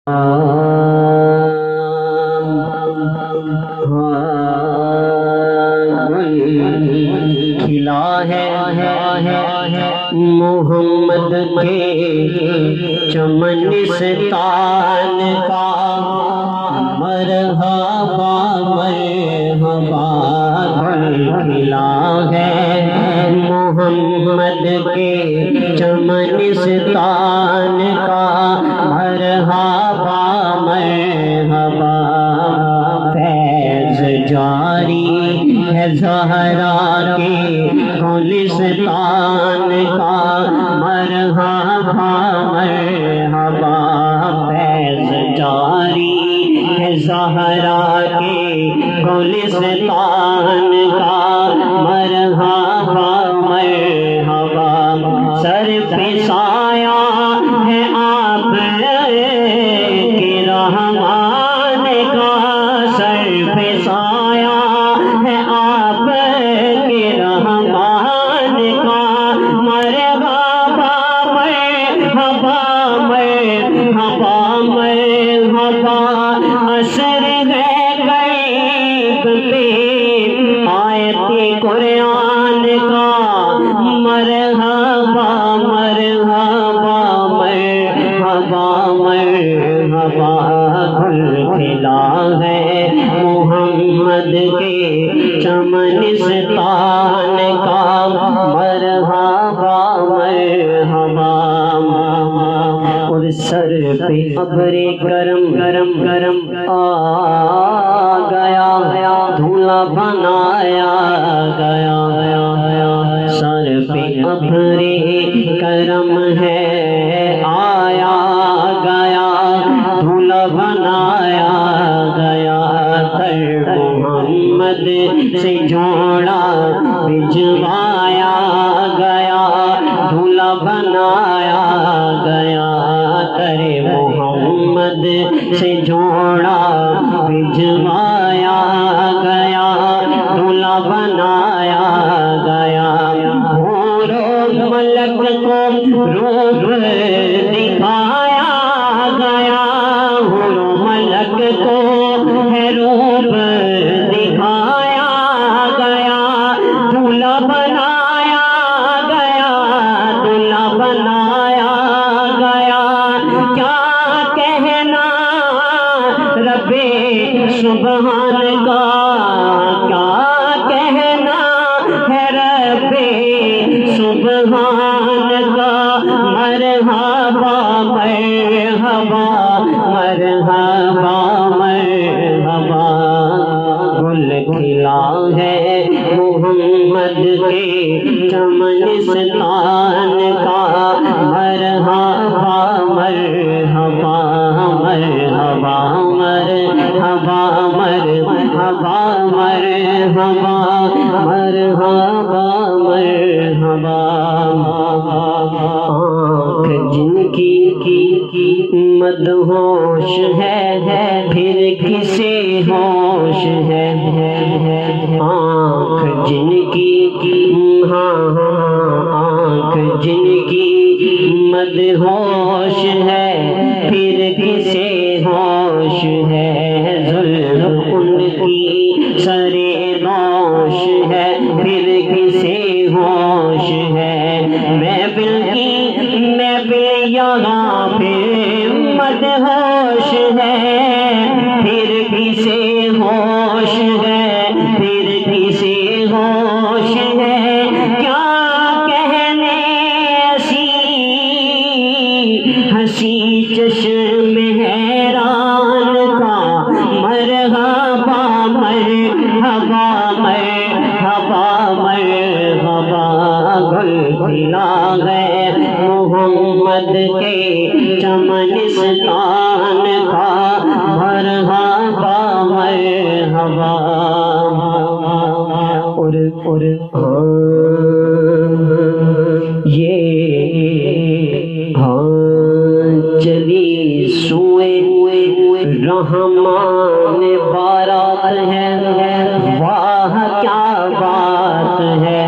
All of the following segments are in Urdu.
کھلا ہے محمد کے چمنستان کا، مرحبا مرحبا کھلا ہے محمد کے چمنستان کا، مرحبا مرحبا فیض جاری ہے زہرا کے گلستان کا، مرحبا مرحبا فیض جاری ہے زہرا کے گلستان کا، مرحبا مرحبا سر پہ سایہ ہے آپ کے رحمان کا، سر پہ سایہ ہے آپ کے رحمان کا، مرحبا مرحبا مرحبا مرحبا اثر ہے غیب پہ آیت قرآن کا، مرحبا مرحبا مرحبا مرحبا گل کھلا ہے محمد کے چمنستان کا، مرحبا مرحبا اور سر پہ ابر کرم گرم گرم آ گیا، دھولا بنایا گیا، سر پہ ابر کرم ہے آیا گیا، دھولا بنایا گیا، کر محمد سے جوڑا بھجوایا گیا، دھولا بنایا گیا، کر محمد سے جوڑا بھجوایا گیا، دھولا بنایا گیا، ملک کو روپ دکھایا گیا، ملک کو ہے روپ دکھایا گیا، دلہا بنایا گیا، دلہا بنایا گیا، کیا کہنا رب سبحان کا، کیا کہنا ہے رب سبحان کا، مرحبا مرحبا مرحبا مرحبا گل کھلا ہے محمد کے چمنستان کا، مرحبا مرحبا مرحبا مرحبا مرحبا مرحبا مرحبا مرحبا آنکھ جن کی مدہوش ہے پھر کسے ہوش ہے، آنکھ جن کی آنکھ جن کی مدہوش ہے پھر کسے ہوش ہے، زلف ان کی سرے دوش ہے پھر کسے ہوش ہے، محفل کی محفل یہاں پہ مدہوش ہے پھر کسے ہوش ہے، پھر کسے ہوش ہے، کیا کہنے ایسی ہنسی چشم حیران کا، مرحبا مرحبا مرحبا مرحبا گل کھلا ہے محمد کے چمنستان کا، مرحبا مرحبا اور یہ چلی سوئے رحمان بارات ہے، واہ کیا بات ہے،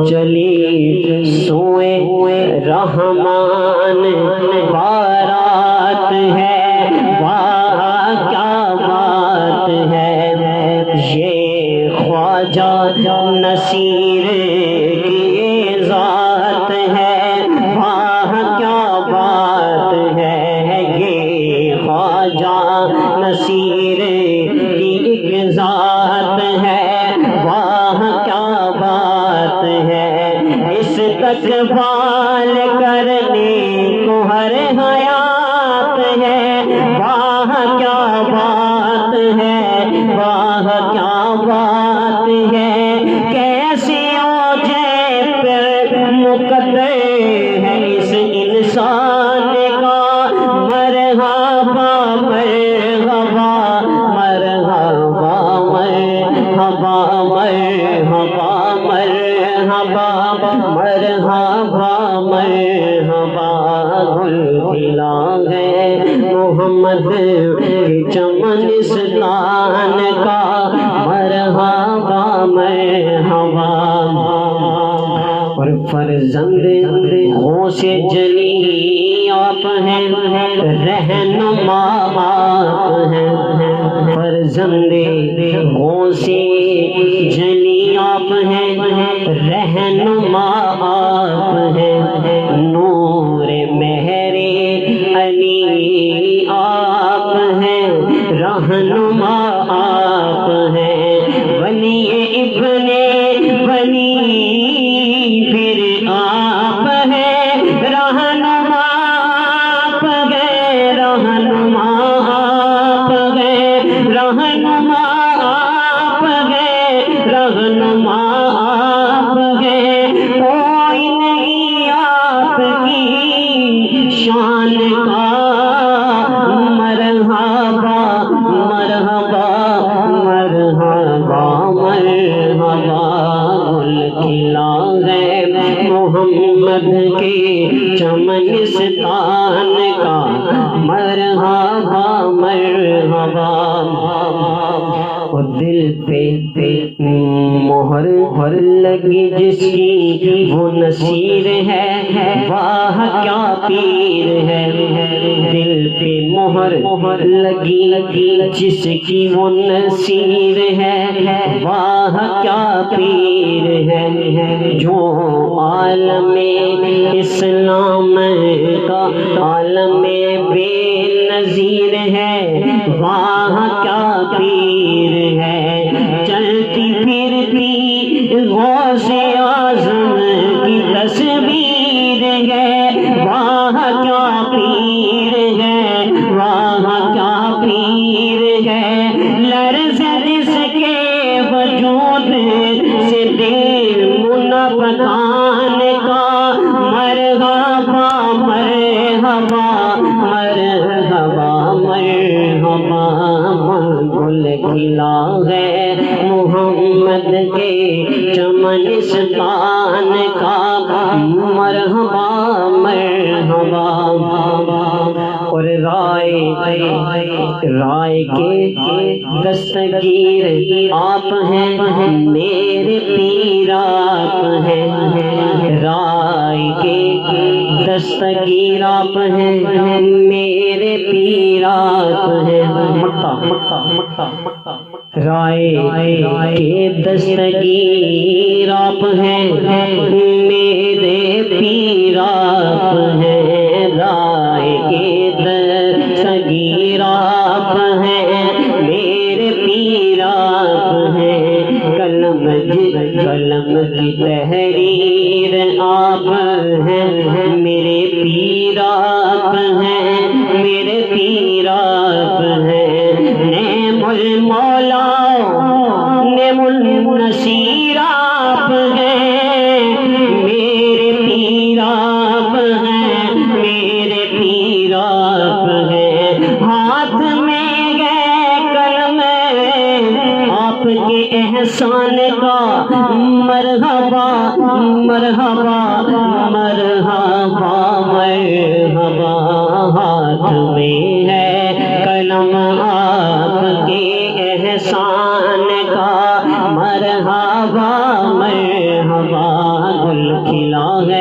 چلی سوئے رحمان خواجہ نصیر کی ذات ہے، واہ کیا بات ہے، یہ خواجہ نصیر کی ایک ذات ہے، واہ کیا بات ہے، اس تقبال کرنے کو ہر حیات ہے، واہ کیا بات ہے، واہ کیا بات ہے، کیسے اوجے پر مقدر ہے اس انسان کا، مرحبا مرحبا مرحبا مرحبا مرحبا مرحبا مرحبا مرحبا، گل کھلا ہے محمد کے چمنستان کا، مرحبا مرحبا۔ اور فرزند غوث جلی آپ ہیں، رہنما آپ ہیں، فرزند غوث جلی آپ ہیں، رہنما آپ ہیں، نور مہر علی آپ ہیں، رہنما آپ ہیں، ولی ابن ولی پھر آپ ہیں، رہنما آپ گئے، رہنما آپ گئے، رہنما آپ گئے، رہنما آپ گئے، کوئی نہیں آپ کی شان کا، مرحبا مرحبا مرحبا مرحبا، گل کھلا ہے محمد کے چمنستان کا، مرحبا مرحبا۔ اور دل پہ مہر لگی جس کی وہ نصیر ہے، واہ کیا پیر ہے، دل پہ مہر لگی جس کی وہ نصیر ہے، واہ کیا پیر ہے، جو عالم اسلام کا عالم بے نظیر ہے، واہ کیا پیر ہے، چلتی پھرتی غوث اعظم کی تصویر ہے، واہ کیا پیر ہے، واہ کیا پیر ہے، لرز جس کے وجود سے دل منافقان کا، مرحبا مرحبا مرحبا مرحبا، گل کھلا ہے محمد کے چمنستان کا، مرحبا مرحبا۔ اور رائے کے دستگیر آپ ہیں، میرے پیر آپ ہیں، رائے کے دستگیر آپ ہیں، میرے پیر آپ ہیں، رائے کے دستگیر آپ ہیں، میرے پیر آپ ہیں، رائے کے دستگیر آپ ہیں، میرے پیر آپ ہیں، قلم کی تحریر آپ ہیں، میرے پیر آپ ہیں، میرے پیر آپ ہیں، نعم المولا نعم النصیر آپ ہیں، میرے پیر آپ ہیں، میرے پیر آپ ہیں، ہاتھ میں گئے قلم آپ کے احسان کا، مرحبا مرحبا مرحبا مرحبا، ہاتھ میں ہے قلم آپ کے احسان کا، مرحبا مرحبا، گل کھلا ہے